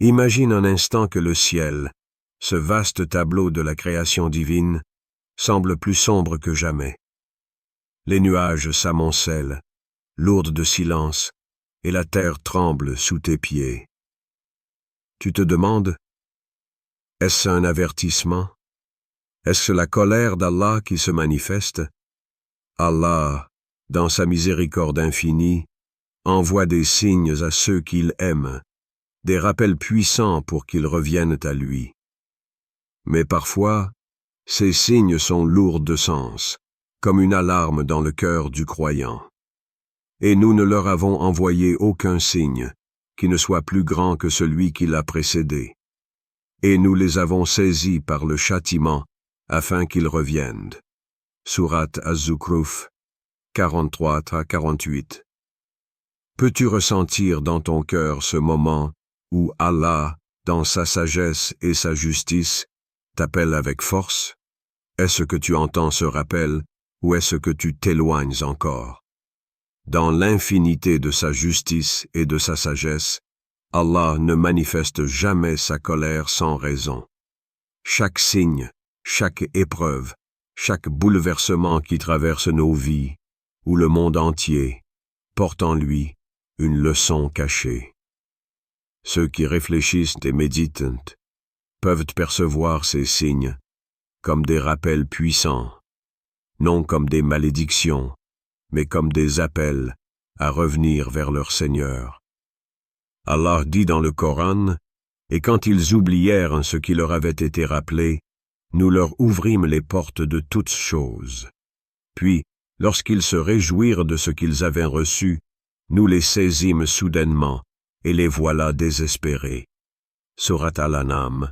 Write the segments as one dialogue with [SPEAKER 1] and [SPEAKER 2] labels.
[SPEAKER 1] Imagine un instant que le ciel, ce vaste tableau de la création divine, semble plus sombre que jamais. Les nuages s'amoncellent, lourdes de silence, et la terre tremble sous tes pieds. Tu te demandes, est-ce un avertissement? Est-ce la colère d'Allah qui se manifeste? Allah, dans sa miséricorde infinie, envoie des signes à ceux qu'il aime, des rappels puissants pour qu'ils reviennent à lui. Mais parfois, ces signes sont lourds de sens, comme une alarme dans le cœur du croyant. Et nous ne leur avons envoyé aucun signe qui ne soit plus grand que celui qui l'a précédé. Et nous les avons saisis par le châtiment afin qu'ils reviennent. Sourate Az-Zukhruf 43-48. Peux-tu ressentir dans ton cœur ce moment où Allah, dans sa sagesse et sa justice, t'appelle avec force? Est-ce que tu entends ce rappel ou est-ce que tu t'éloignes encore? Dans l'infinité de sa justice et de sa sagesse, Allah ne manifeste jamais sa colère sans raison. Chaque signe, chaque épreuve, chaque bouleversement qui traverse nos vies, ou le monde entier, porte en lui une leçon cachée. Ceux qui réfléchissent et méditent peuvent percevoir ces signes comme des rappels puissants, non comme des malédictions, mais comme des appels à revenir vers leur Seigneur. Allah dit dans le Coran, « Et quand ils oublièrent ce qui leur avait été rappelé, nous leur ouvrîmes les portes de toutes choses. Puis, lorsqu'ils se réjouirent de ce qu'ils avaient reçu, nous les saisîmes soudainement, et les voilà désespérés. » Sourate Al-An'am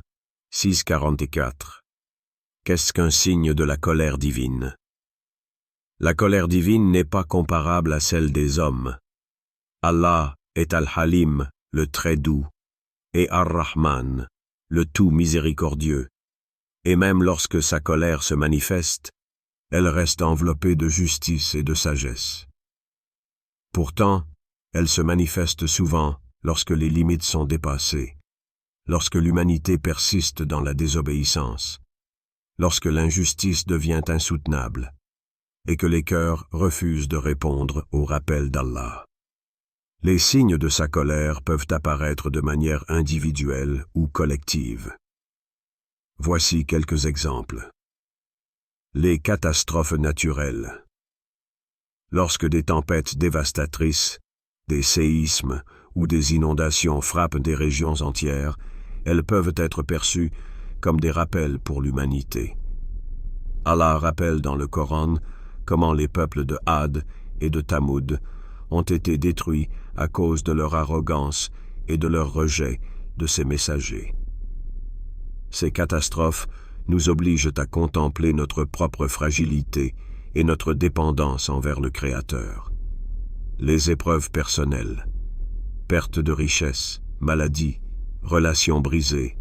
[SPEAKER 1] 6:44. Qu'est-ce qu'un signe de la colère divine? La colère divine n'est pas comparable à celle des hommes. Allah est Al-Halim, le très doux, et Ar-Rahman, le tout miséricordieux. Et même lorsque sa colère se manifeste, elle reste enveloppée de justice et de sagesse. Pourtant, elle se manifeste souvent lorsque les limites sont dépassées, lorsque l'humanité persiste dans la désobéissance, lorsque l'injustice devient insoutenable, et que les cœurs refusent de répondre au rappel d'Allah. Les signes de sa colère peuvent apparaître de manière individuelle ou collective. Voici quelques exemples. Les catastrophes naturelles. Lorsque des tempêtes dévastatrices, des séismes ou des inondations frappent des régions entières, elles peuvent être perçues comme des rappels pour l'humanité. Allah rappelle dans le Coran comment les peuples de Had et de Thamoud ont été détruits à cause de leur arrogance et de leur rejet de ses messagers. Ces catastrophes nous obligent à contempler notre propre fragilité et notre dépendance envers le Créateur. Les épreuves personnelles, perte de richesse, maladie, relations brisées.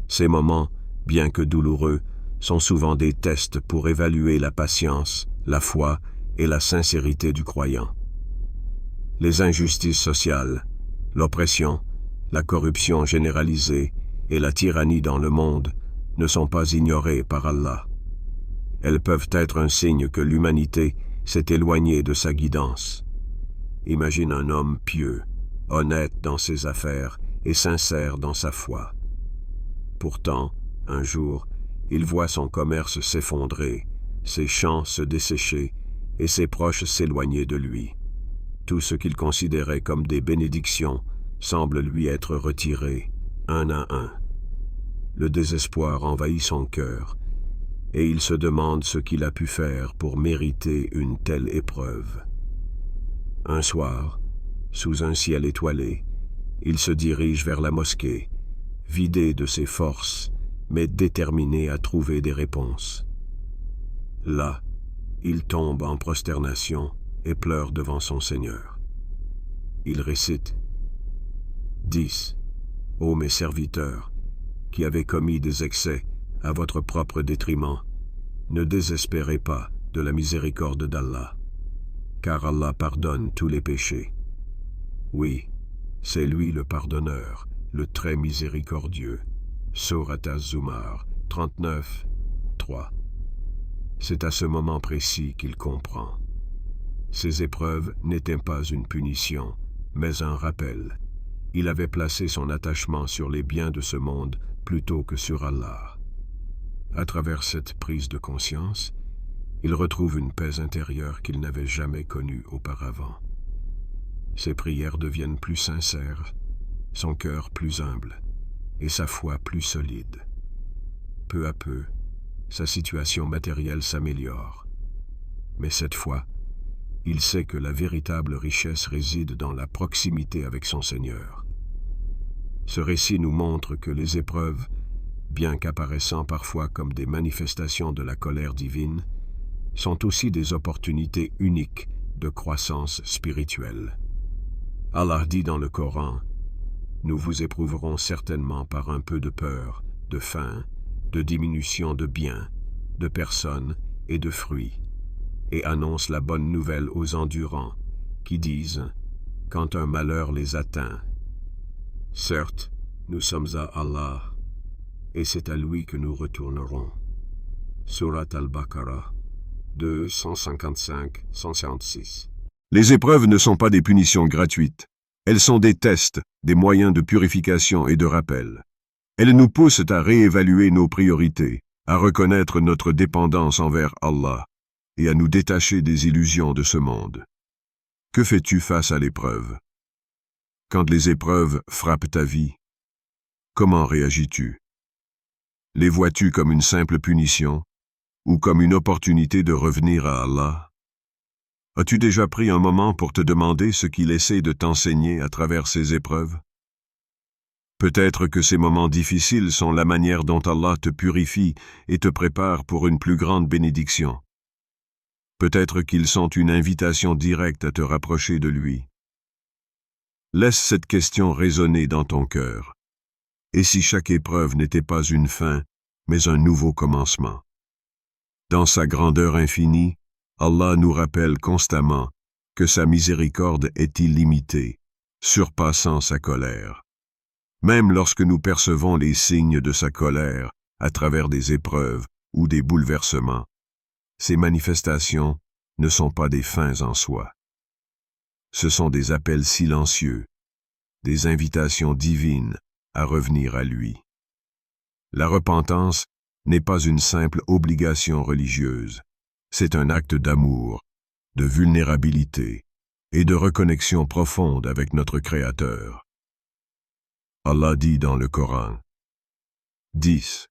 [SPEAKER 1] Ces moments, bien que douloureux, sont souvent des tests pour évaluer la patience, la foi et la sincérité du croyant. Les injustices sociales, l'oppression, la corruption généralisée et la tyrannie dans le monde ne sont pas ignorées par Allah. Elles peuvent être un signe que l'humanité s'est éloignée de sa guidance. Imagine un homme pieux, honnête dans ses affaires et sincère dans sa foi. Pourtant, un jour, il voit son commerce s'effondrer, ses champs se dessécher et ses proches s'éloigner de lui. Tout ce qu'il considérait comme des bénédictions semble lui être retiré, un à un. Le désespoir envahit son cœur, et il se demande ce qu'il a pu faire pour mériter une telle épreuve. Un soir, sous un ciel étoilé, il se dirige vers la mosquée, vidé de ses forces, mais déterminé à trouver des réponses. Là, il tombe en prosternation et pleure devant son Seigneur. Il récite « 10. Ô mes serviteurs, qui avez commis des excès à votre propre détriment, ne désespérez pas de la miséricorde d'Allah, car Allah pardonne tous les péchés. Oui, c'est lui le pardonneur, le très miséricordieux. Surat Az-Zumar 39, 3. C'est à ce moment précis qu'il comprend. Ces épreuves n'étaient pas une punition, mais un rappel. Il avait placé son attachement sur les biens de ce monde plutôt que sur Allah. À travers cette prise de conscience, il retrouve une paix intérieure qu'il n'avait jamais connue auparavant. Ses prières deviennent plus sincères, son cœur plus humble et sa foi plus solide. Peu à peu, sa situation matérielle s'améliore. Mais cette fois, il sait que la véritable richesse réside dans la proximité avec son Seigneur. Ce récit nous montre que les épreuves, bien qu'apparaissant parfois comme des manifestations de la colère divine, sont aussi des opportunités uniques de croissance spirituelle. Allah dit dans le Coran: « Nous vous éprouverons certainement par un peu de peur, de faim, de diminution de biens, de personnes et de fruits. » Et annonce la bonne nouvelle aux endurants, qui disent, quand un malheur les atteint: « Certes, nous sommes à Allah, et c'est à lui que nous retournerons. » Surat Al-Baqarah 2, 155, 156. Les épreuves ne sont pas des punitions gratuites. Elles sont des tests, des moyens de purification et de rappel. Elles nous poussent à réévaluer nos priorités, à reconnaître notre dépendance envers Allah et à nous détacher des illusions de ce monde. Que fais-tu face à l'épreuve? Quand les épreuves frappent ta vie, comment réagis-tu? Les vois-tu comme une simple punition ou comme une opportunité de revenir à Allah? As-tu déjà pris un moment pour te demander ce qu'il essaie de t'enseigner à travers ces épreuves? Peut-être que ces moments difficiles sont la manière dont Allah te purifie et te prépare pour une plus grande bénédiction. Peut-être qu'ils sont une invitation directe à te rapprocher de lui. Laisse cette question résonner dans ton cœur. Et si chaque épreuve n'était pas une fin, mais un nouveau commencement? Dans sa grandeur infinie, Allah nous rappelle constamment que sa miséricorde est illimitée, surpassant sa colère. Même lorsque nous percevons les signes de sa colère à travers des épreuves ou des bouleversements, ces manifestations ne sont pas des fins en soi. Ce sont des appels silencieux, des invitations divines à revenir à lui. La repentance n'est pas une simple obligation religieuse, c'est un acte d'amour, de vulnérabilité et de reconnexion profonde avec notre Créateur. Allah dit dans le Coran 10.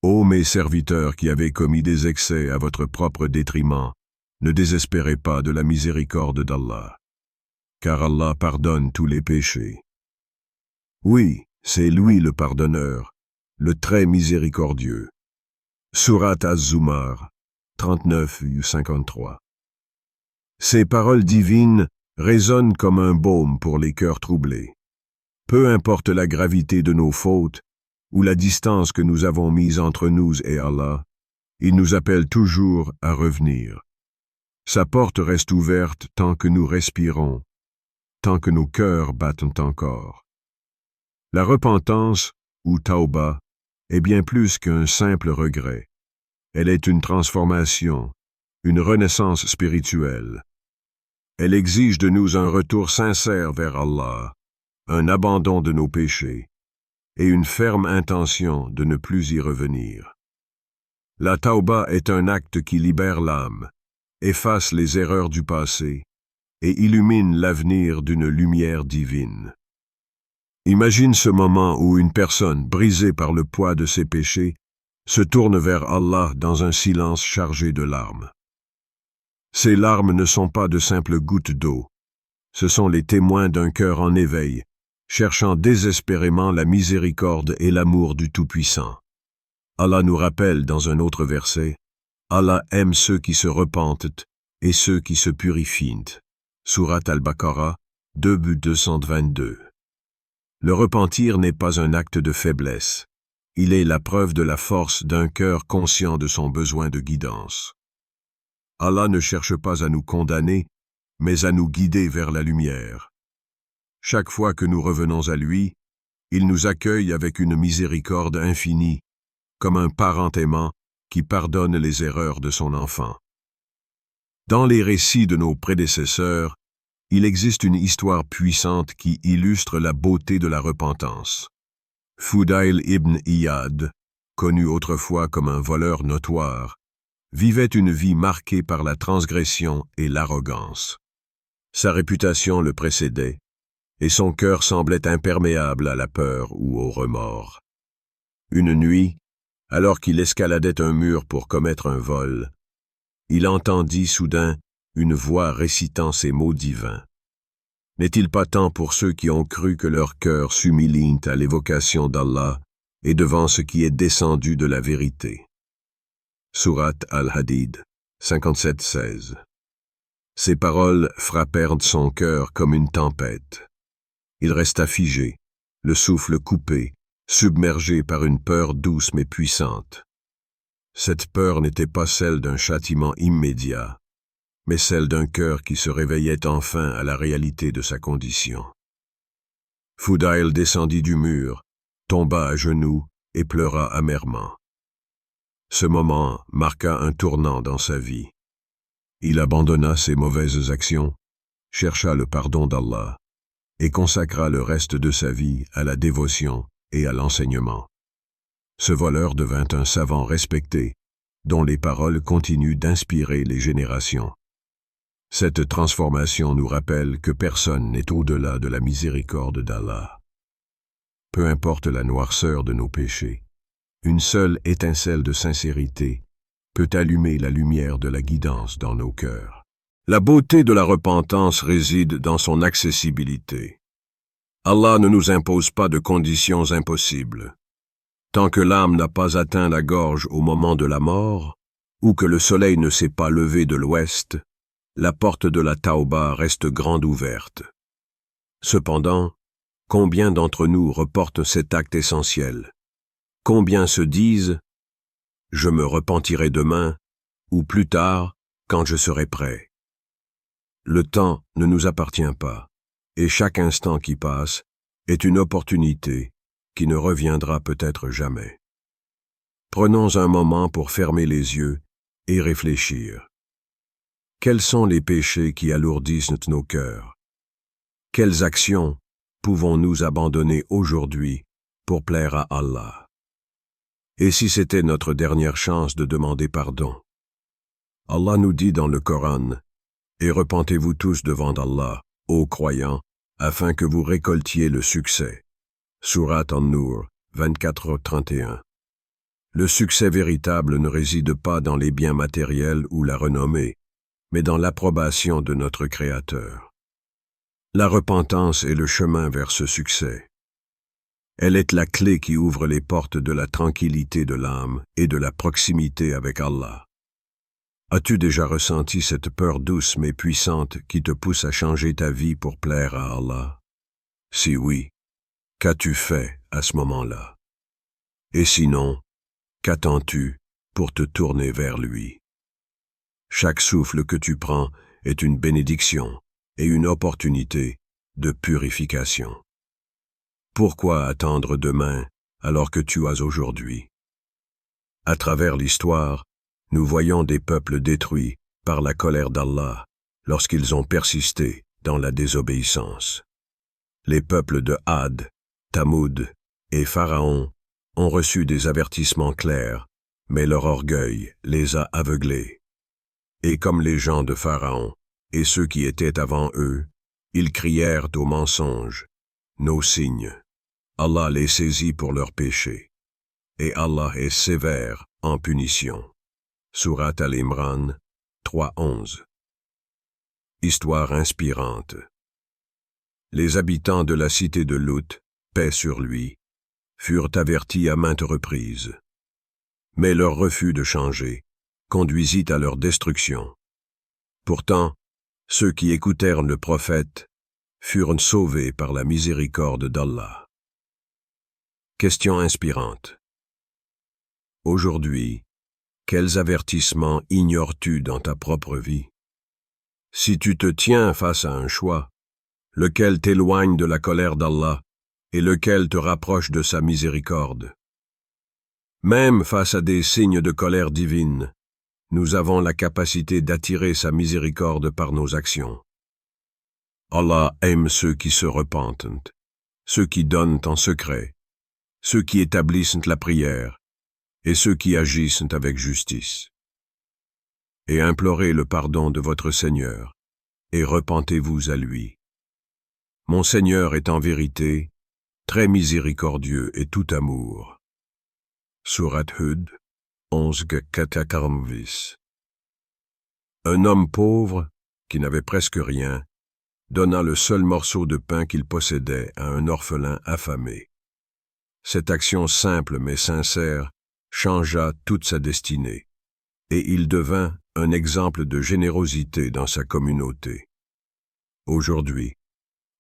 [SPEAKER 1] Ô mes serviteurs qui avez commis des excès à votre propre détriment, ne désespérez pas de la miséricorde d'Allah, car Allah pardonne tous les péchés. Oui, c'est lui le pardonneur, le très miséricordieux. Surat Az-Zumar 39-53. Ces paroles divines résonnent comme un baume pour les cœurs troublés. Peu importe la gravité de nos fautes ou la distance que nous avons mise entre nous et Allah, il nous appelle toujours à revenir. Sa porte reste ouverte tant que nous respirons, tant que nos cœurs battent encore. La repentance, ou tauba, est bien plus qu'un simple regret. Elle est une transformation, une renaissance spirituelle. Elle exige de nous un retour sincère vers Allah, un abandon de nos péchés et une ferme intention de ne plus y revenir. La tauba est un acte qui libère l'âme, efface les erreurs du passé et illumine l'avenir d'une lumière divine. Imagine ce moment où une personne, brisée par le poids de ses péchés, se tourne vers Allah dans un silence chargé de larmes. Ces larmes ne sont pas de simples gouttes d'eau, ce sont les témoins d'un cœur en éveil, cherchant désespérément la miséricorde et l'amour du Tout-Puissant. Allah nous rappelle dans un autre verset: « Allah aime ceux qui se repentent et ceux qui se purifient. » Surat Al-Baqarah 2:222. Le repentir n'est pas un acte de faiblesse. Il est la preuve de la force d'un cœur conscient de son besoin de guidance. Allah ne cherche pas à nous condamner, mais à nous guider vers la lumière. Chaque fois que nous revenons à lui, Il nous accueille avec une miséricorde infinie, comme un parent aimant qui pardonne les erreurs de son enfant. Dans les récits de nos prédécesseurs, il existe une histoire puissante qui illustre la beauté de la repentance. Fudayl ibn Iyad, connu autrefois comme un voleur notoire, vivait une vie marquée par la transgression et l'arrogance. Sa réputation le précédait, et son cœur semblait imperméable à la peur ou au remords. Une nuit, alors qu'il escaladait un mur pour commettre un vol, il entendit soudain une voix récitant ces mots divins. N'est-il pas temps pour ceux qui ont cru que leur cœur s'humilie à l'évocation d'Allah et devant ce qui est descendu de la vérité? Sourate Al-Hadid, 57-16. Ces paroles frappèrent son cœur comme une tempête. Il resta figé, le souffle coupé, submergé par une peur douce mais puissante. Cette peur n'était pas celle d'un châtiment immédiat, mais celle d'un cœur qui se réveillait enfin à la réalité de sa condition. Fudayl descendit du mur, tomba à genoux et pleura amèrement. Ce moment marqua un tournant dans sa vie. Il abandonna ses mauvaises actions, chercha le pardon d'Allah et consacra le reste de sa vie à la dévotion et à l'enseignement. Ce voleur devint un savant respecté, dont les paroles continuent d'inspirer les générations. Cette transformation nous rappelle que personne n'est au-delà de la miséricorde d'Allah. Peu importe la noirceur de nos péchés, une seule étincelle de sincérité peut allumer la lumière de la guidance dans nos cœurs. La beauté de la repentance réside dans son accessibilité. Allah ne nous impose pas de conditions impossibles. Tant que l'âme n'a pas atteint la gorge au moment de la mort, ou que le soleil ne s'est pas levé de l'ouest, la porte de la Tauba reste grande ouverte. Cependant, combien d'entre nous reportent cet acte essentiel? Combien se disent « Je me repentirai demain » ou plus tard, quand je serai prêt? Le temps ne nous appartient pas, et chaque instant qui passe est une opportunité qui ne reviendra peut-être jamais. Prenons un moment pour fermer les yeux et réfléchir. Quels sont les péchés qui alourdissent nos cœurs? Quelles actions pouvons-nous abandonner aujourd'hui pour plaire à Allah? Et si c'était notre dernière chance de demander pardon? Allah nous dit dans le Coran, « Et repentez-vous tous devant Allah, ô croyants, afin que vous récoltiez le succès. » Sourate An-Nur, 24-31. Le succès véritable ne réside pas dans les biens matériels ou la renommée, mais dans l'approbation de notre Créateur. La repentance est le chemin vers ce succès. Elle est la clé qui ouvre les portes de la tranquillité de l'âme et de la proximité avec Allah. As-tu déjà ressenti cette peur douce mais puissante qui te pousse à changer ta vie pour plaire à Allah? Si oui, qu'as-tu fait à ce moment-là? Et sinon, qu'attends-tu pour te tourner vers lui? Chaque souffle que tu prends est une bénédiction et une opportunité de purification. Pourquoi attendre demain alors que tu as aujourd'hui? À travers l'histoire, nous voyons des peuples détruits par la colère d'Allah lorsqu'ils ont persisté dans la désobéissance. Les peuples de Had, Tamoud et Pharaon ont reçu des avertissements clairs, mais leur orgueil les a aveuglés. Et comme les gens de Pharaon et ceux qui étaient avant eux, ils crièrent au mensonge, nos signes. Allah les saisit pour leurs péchés. Et Allah est sévère en punition. Sourate Al-Imran 3:11. Histoire inspirante. Les habitants de la cité de Lut, paix sur lui, furent avertis à maintes reprises. Mais leur refus de changer conduisit à leur destruction. Pourtant, ceux qui écoutèrent le prophète furent sauvés par la miséricorde d'Allah. Question inspirante. Aujourd'hui, quels avertissements ignores-tu dans ta propre vie? Si tu te tiens face à un choix, lequel t'éloigne de la colère d'Allah et lequel te rapproche de sa miséricorde. Même face à des signes de colère divine, nous avons la capacité d'attirer sa miséricorde par nos actions. Allah aime ceux qui se repentent, ceux qui donnent en secret, ceux qui établissent la prière, et ceux qui agissent avec justice. Et implorez le pardon de votre Seigneur, et repentez-vous à lui. Mon Seigneur est en vérité très miséricordieux et tout amour. Surat Hud 11:40. Un homme pauvre, qui n'avait presque rien, donna le seul morceau de pain qu'il possédait à un orphelin affamé. Cette action simple mais sincère changea toute sa destinée, et il devint un exemple de générosité dans sa communauté. Aujourd'hui,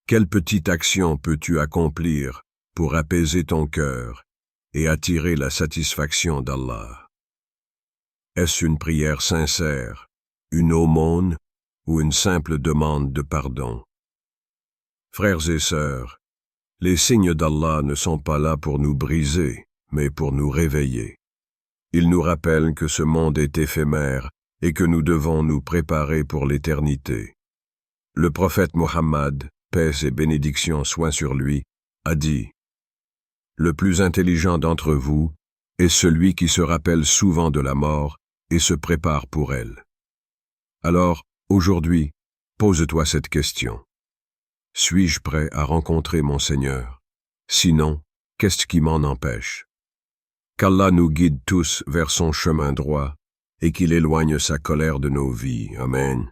[SPEAKER 1] quelle petite action peux-tu accomplir pour apaiser ton cœur et attirer la satisfaction d'Allah? Est-ce une prière sincère, une aumône ou une simple demande de pardon? Frères et sœurs, les signes d'Allah ne sont pas là pour nous briser, mais pour nous réveiller. Ils nous rappellent que ce monde est éphémère et que nous devons nous préparer pour l'éternité. Le prophète Mohammed, paix et bénédiction soient sur lui, a dit « Le plus intelligent d'entre vous est celui qui se rappelle souvent de la mort et se prépare pour elle. » Alors, aujourd'hui, pose-toi cette question. Suis-je prêt à rencontrer mon Seigneur? Sinon, qu'est-ce qui m'en empêche? Qu'Allah nous guide tous vers son chemin droit et qu'il éloigne sa colère de nos vies. Amen.